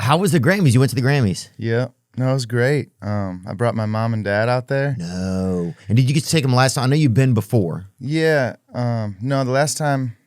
How was the Grammys? You went to the Grammys? Yeah. No, it was great. I brought my mom and dad out there. No. And did you get to take them last time? I know you've been before. Yeah. No, the last time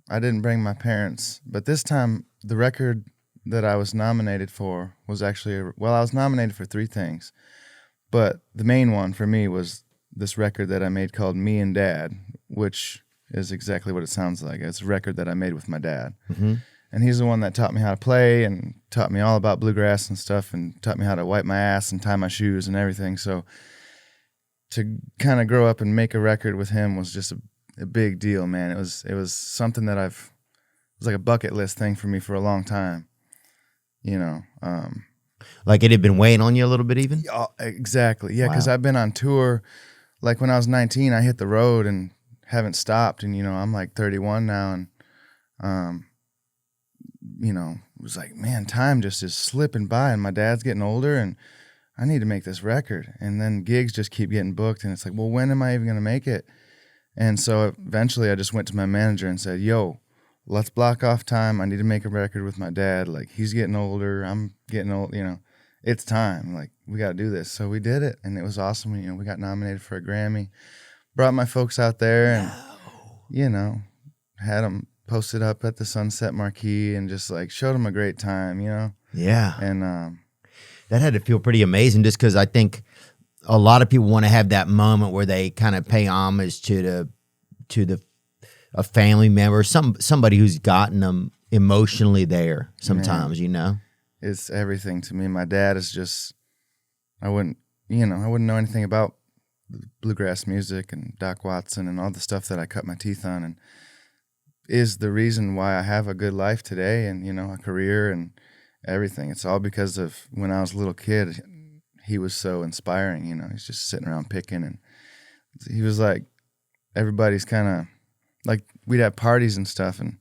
I didn't bring my parents, but this time the record that I was nominated for was actually, I was nominated for 3 things, but the main one for me was this record that I made called Me and Dad, which is exactly what it sounds like. It's a record that I made with my dad. Mm-hmm. And he's the one that taught me how to play and taught me all about bluegrass and stuff and taught me how to wipe my ass and tie my shoes and everything. So to kind of grow up and make a record with him was just a big deal, man. It was something that it was like a bucket list thing for me for a long time, you know. Like it had been weighing on you a little bit even? Yeah, exactly. Yeah, because Wow. I've been on tour. Like when I was 19, I hit the road and haven't stopped. And, you know, I'm like 31 now. And, you know, it was like, man, time just is slipping by. And my dad's getting older and I need to make this record. And then gigs just keep getting booked. And it's like, well, when am I even going to make it? And so eventually I just went to my manager and said, yo, let's block off time. I need to make a record with my dad. Like, he's getting older. I'm getting old, you know. It's time. Like, we got to do this. So we did it, and it was awesome. You know, we got nominated for a Grammy. Brought my folks out there and, you know, had them posted up at the Sunset Marquee and just, like, showed them a great time, you know? Yeah. And that had to feel pretty amazing just because I think a lot of people want to have that moment where they kind of pay homage to a family member, somebody who's gotten them emotionally there sometimes, you know? it's everything to me. My dad is just, I wouldn't know anything about bluegrass music and Doc Watson and all the stuff that I cut my teeth on, and is the reason why I have a good life today and, you know, a career and everything. It's all because of when I was a little kid, he was so inspiring, you know. He's just sitting around picking, and he was like, everybody's kind of like, we'd have parties and stuff, and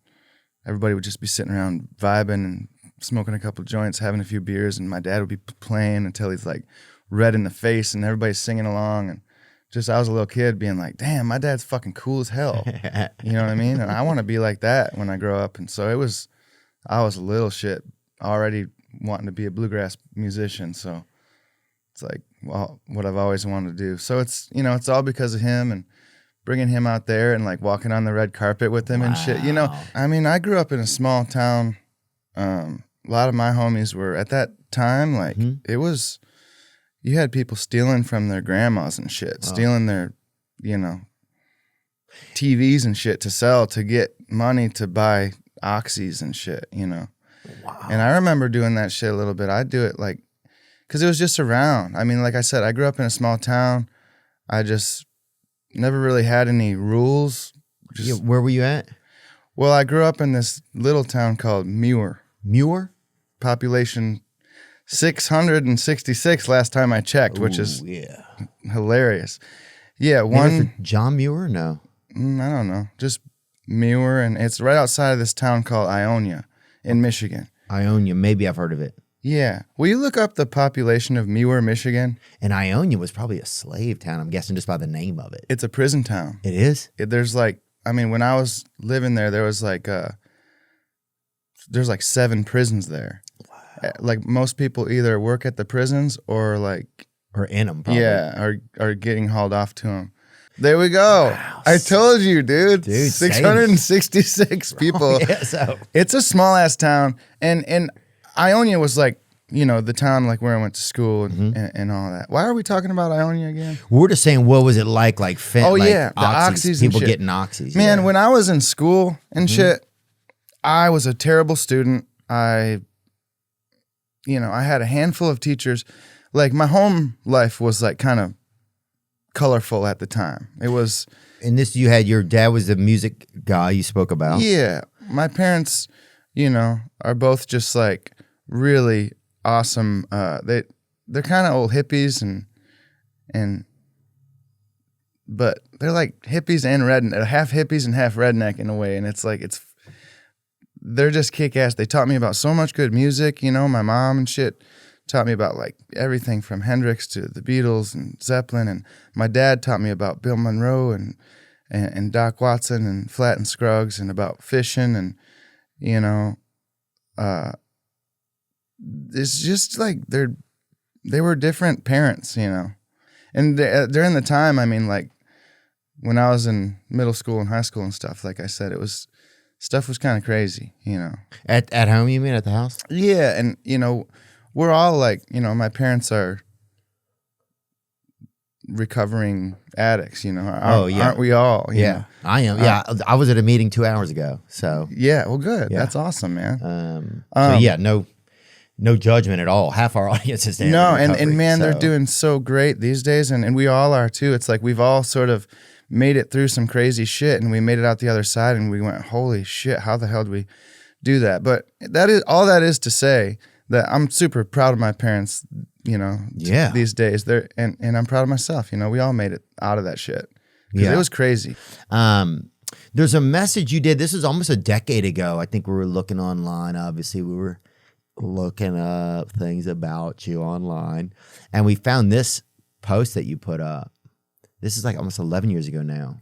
everybody would just be sitting around vibing and smoking a couple of joints, having a few beers, and my dad would be playing until he's like red in the face, and everybody's singing along, and just I was a little kid being like, damn, my dad's fucking cool as hell. You know what I mean? And I want to be like that when I grow up. And so I was a little shit already wanting to be a bluegrass musician. So it's like, well, what I've always wanted to do. So it's, you know, it's all because of him and bringing him out there and like walking on the red carpet with him and shit. You know, I mean, I grew up in a small town. A lot of my homies were at that time, like it was, you had people stealing from their grandmas and shit, stealing their, you know, TVs and shit to sell to get money to buy oxys and shit, you know. Wow. And I remember doing that shit a little bit. I'd do it like, because it was just around. I mean, like I said, I grew up in a small town. I just never really had any rules. Just, where were you at? Well, I grew up in this little town called Muir. Muir? Population 666 last time I checked, which is hilarious. Yeah, one John Muir? No, I don't know. Just Muir, and it's right outside of this town called Ionia in Michigan. Ionia, maybe I've heard of it. Yeah, will you look up the population of Muir, Michigan? And Ionia was probably a slave town. I'm guessing just by the name of it. It's a prison town. It is. There's like, I mean, when I was living there, there was like there's like 7 prisons there. Wow. Like most people either work at the prisons or like in them. Probably. Yeah, are getting hauled off to them. There we go. Wow. I told you, dude 666 people. It's a small ass town, and Ionia was like, you know, the town like where I went to school and all that. Why are we talking about Ionia again? We're just saying, what was it like the oxys people and shit. Getting oxys. Man, when I was in school and shit, I was a terrible student. I had a handful of teachers. Like my home life was like kind of colorful at the time. It was. And this, you had your dad was the music guy you spoke about. Yeah, my parents, you know, are both just like really awesome. They're kind of old hippies but they're like hippies and redneck, half hippies and half redneck in a way. And it's like they're just kick ass. They taught me about so much good music. You know, my mom and shit taught me about like everything from Hendrix to the Beatles and Zeppelin, and my dad taught me about Bill Monroe and Doc Watson and Flat and Scruggs and about fishing, and you know, it's just like they were different parents, you know. And during the time, I mean, like when I was in middle school and high school and stuff, like I said, stuff was kind of crazy, you know. At home, you mean, at the house? Yeah, and you know, we're all like, you know, my parents are recovering addicts, you know. Aren't we all? You know? I am. Yeah, I was at a meeting 2 hours ago. So yeah, well, good. Yeah. That's awesome, man. So yeah, no judgment at all. Half our audience is there. No, and man, they're doing so great these days, and we all are too. It's like we've all sort of made it through some crazy shit, and we made it out the other side, and we went, holy shit, how the hell did we do that? But that is to say that I'm super proud of my parents, you know, these days. And I'm proud of myself. You know, we all made it out of that shit. Yeah. It was crazy. There's a message you did. This is almost a decade ago. I think we were looking online. Obviously, we were looking up things about you online, and we found this post that you put up. This is like almost 11 years ago now.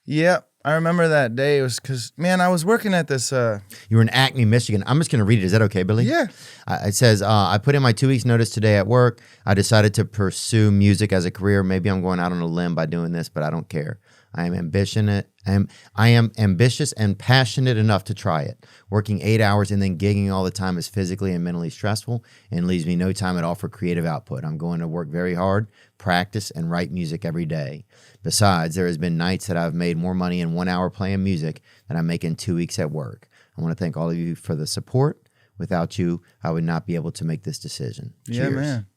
Yeah, I remember that day. It was because, man, I was working at this. You were in Acme, Michigan. I'm just going to read it. Is that okay, Billy? Yeah. It says, I put in my 2 weeks notice today at work. I decided to pursue music as a career. Maybe I'm going out on a limb by doing this, but I don't care. I am ambitious and passionate enough to try it. Working 8 hours and then gigging all the time is physically and mentally stressful and leaves me no time at all for creative output. I'm going to work very hard, practice, and write music every day. Besides, there has been nights that I've made more money in 1 hour playing music than I make in 2 weeks at work. I want to thank all of you for the support. Without you, I would not be able to make this decision. Cheers. Yeah, man.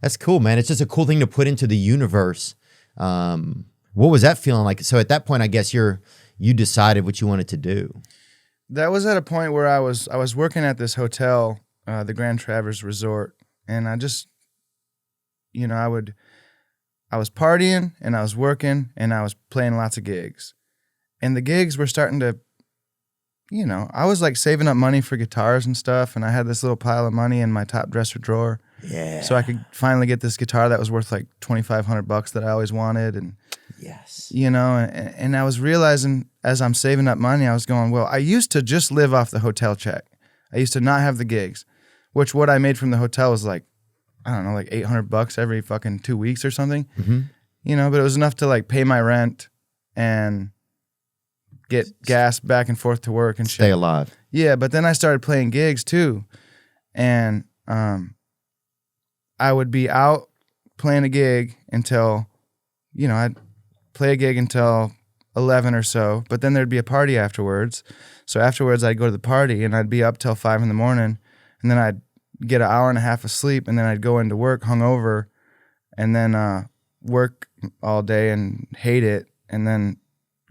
That's cool, man. It's just a cool thing to put into the universe. What was that feeling like? So at that point, I guess you decided what you wanted to do. That was at a point where I was working at this hotel, the Grand Traverse Resort, and I just, you know, I was partying and I was working and I was playing lots of gigs, and the gigs were starting to, you know, I was like saving up money for guitars and stuff, and I had this little pile of money in my top dresser drawer. Yeah. So I could finally get this guitar that was worth like $2,500 that I always wanted, and yes, you know, and I was realizing as I'm saving up money, I was going, well, I used to just live off the hotel check. I used to not have the gigs, which what I made from the hotel was like, I don't know, like $800 every fucking 2 weeks or something. Mm-hmm. You know, but it was enough to like pay my rent and get gas back and forth to work and shit. Stay alive. Yeah, but then I started playing gigs too, and I would be out playing a gig until, you know, I'd play a gig until 11 or so, but then there'd be a party afterwards. So afterwards I'd go to the party and I'd be up till 5 in the morning, and then I'd get an hour and a half of sleep, and then I'd go into work hungover, and then work all day and hate it, and then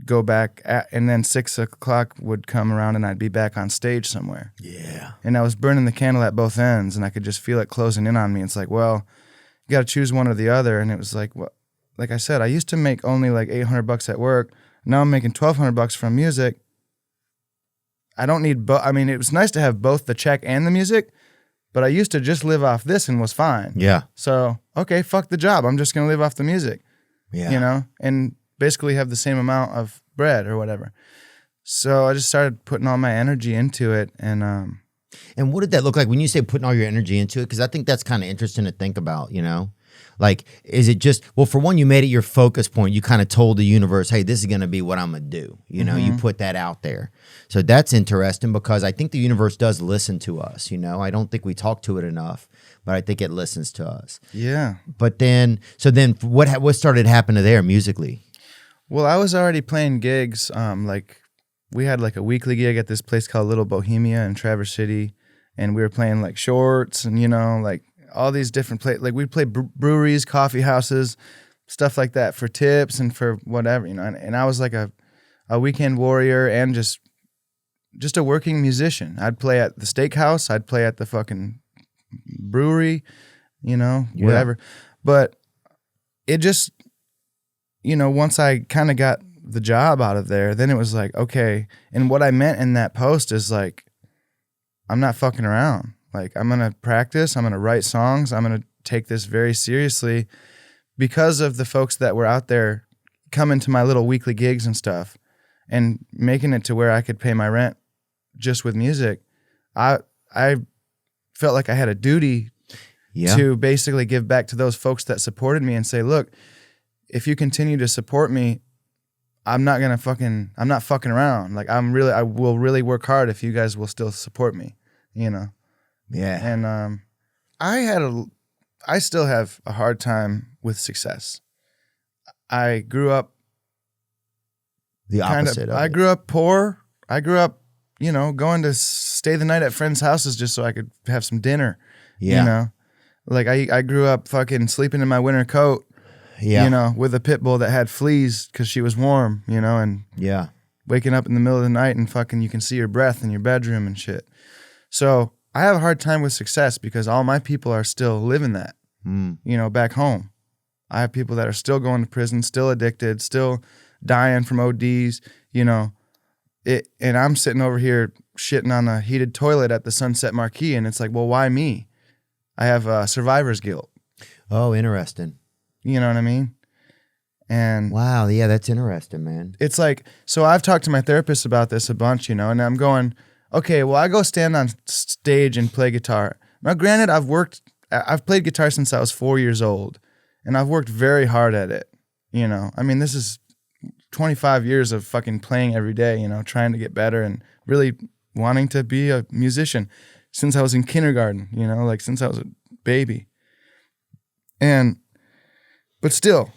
go back and then 6 o'clock would come around and I'd be back on stage somewhere. Yeah. And I was burning the candle at both ends, and I could just feel it closing in on me. It's like, well, you got to choose one or the other. And it was like, well, like I said, I used to make only like $800 at work. Now I'm making $1,200 from music. I don't need both. I mean, it was nice to have both the check and the music, but I used to just live off this and was fine. Yeah. So, okay, fuck the job. I'm just going to live off the music. Yeah. You know, and basically have the same amount of bread or whatever. So I just started putting all my energy into it. And what did that look like when you say putting all your energy into it? Because I think that's kind of interesting to think about, you know? Like, is it just, well, for one, you made it your focus point. You kind of told the universe, hey, this is going to be what I'm going to do. You know, you put that out there. So that's interesting because I think the universe does listen to us, you know? I don't think we talk to it enough, but I think it listens to us. yeah. But then, what started happening there musically? Well, I was already playing gigs. Like we had like a weekly gig at this place called Little Bohemia in Traverse City, and we were playing like shorts and, you know, like all these different places. Like we'd play breweries, coffee houses, stuff like that for tips and for whatever, you know. And I was like a weekend warrior and just a working musician. I'd play at the steakhouse. I'd play at the fucking brewery, you know, whatever. But it just, you know, once I kind of got the job out of there, then it was like, okay. And what I meant in that post is like, I'm not fucking around. Like, I'm going to practice. I'm going to write songs. I'm going to take this very seriously because of the folks that were out there coming to my little weekly gigs and stuff and making it to where I could pay my rent just with music. I felt like I had a duty Yeah. to basically give back to those folks that supported me and say, look, if you continue to support me, I'm not fucking around. Like I will really work hard if you guys will still support me, you know? Yeah. And I still have a hard time with success. I grew up The opposite of I it. grew up poor. I grew up, going to stay the night at friends' houses just so I could have some dinner. Yeah. Like I grew up fucking sleeping in my winter coat, Yeah. with a pit bull that had fleas because she was warm, and Yeah. waking up in the middle of the night and fucking you can see your breath in your bedroom and shit. So I have a hard time with success because all my people are still living that, back home. I have people that are still going to prison, still addicted, still dying from ODs, and I'm sitting over here shitting on a heated toilet at the Sunset Marquee, and it's like, well, why me? I have survivor's guilt. Oh, interesting. You know what I mean? And Wow. Yeah, that's interesting, man. it's like, so I've talked to my therapist about this a bunch, and I'm going, okay, well, I go stand on stage and play guitar. Now, granted, I've played guitar since I was 4 years old, and I've worked very hard at it. I mean, this is 25 years of fucking playing every day, trying to get better and really wanting to be a musician since I was in kindergarten, like since I was a baby. But still,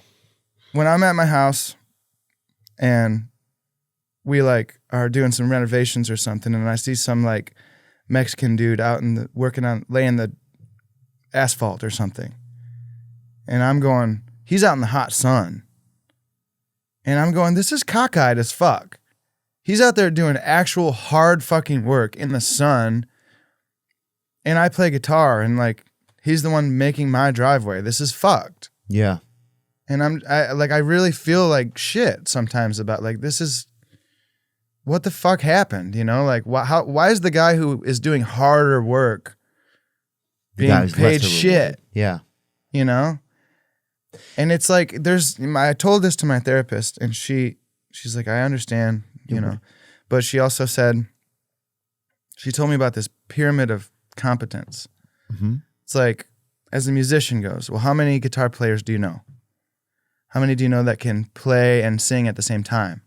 when I'm at my house and we are doing some renovations or something, and I see some like Mexican dude out laying the asphalt or something, and I'm going, he's out in the hot sun. And I'm going, this is cockeyed as fuck. He's out there doing actual hard fucking work in the sun. And I play guitar and he's the one making my driveway. This is fucked. Yeah. And I really feel like shit sometimes about this is what the fuck happened, why is the guy who is doing harder work being paid shit? Yeah. And it's like I told this to my therapist, and she's like, I understand, but she also said, she told me about this pyramid of competence. Mm-hmm. It's like, as a musician goes, well, how many guitar players do you know? How many do you know that can play and sing at the same time?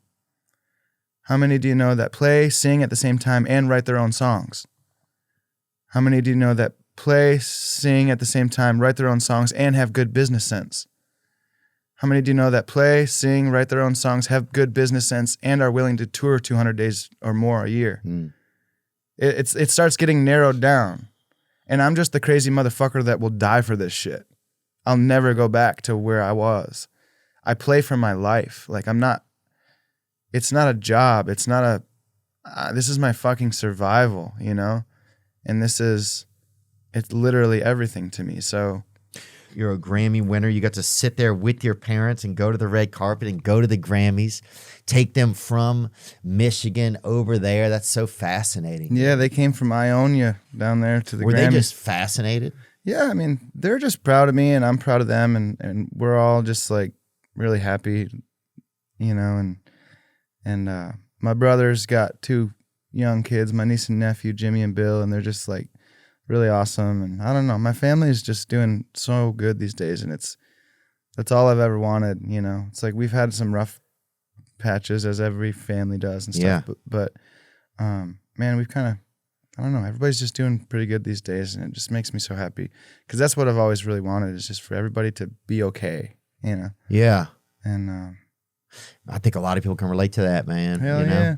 How many do you know that play, sing at the same time, and write their own songs? How many do you know that play, sing at the same time, write their own songs, and have good business sense? How many do you know that play, sing, write their own songs, have good business sense, and are willing to tour 200 days or more a year? It starts getting narrowed down. And I'm just the crazy motherfucker that will die for this shit. I'll never go back to where I was. I play for my life. It's not a job. It's not this is my fucking survival, And it's literally everything to me. So You're a Grammy winner. You got to sit there with your parents and go to the red carpet and go to the Grammys, take them from Michigan over there. That's so fascinating. yeah, they came from Ionia down there to the Were Grammys. they just fascinated? Yeah, I mean, they're just proud of me, and I'm proud of them, and we're all just really happy, and my brother's got 2 young kids, my niece and nephew, Jimmy and Bill, and they're just really awesome. And I don't know, my family is just doing so good these days, and that's all I've ever wanted. It's like we've had some rough patches, as every family does and stuff. Yeah. But man, we've kind of, I don't know, everybody's just doing pretty good these days, and it just makes me so happy because that's what I've always really wanted, is just for everybody to be okay. Yeah. And I think a lot of people can relate to that, man. hell yeah.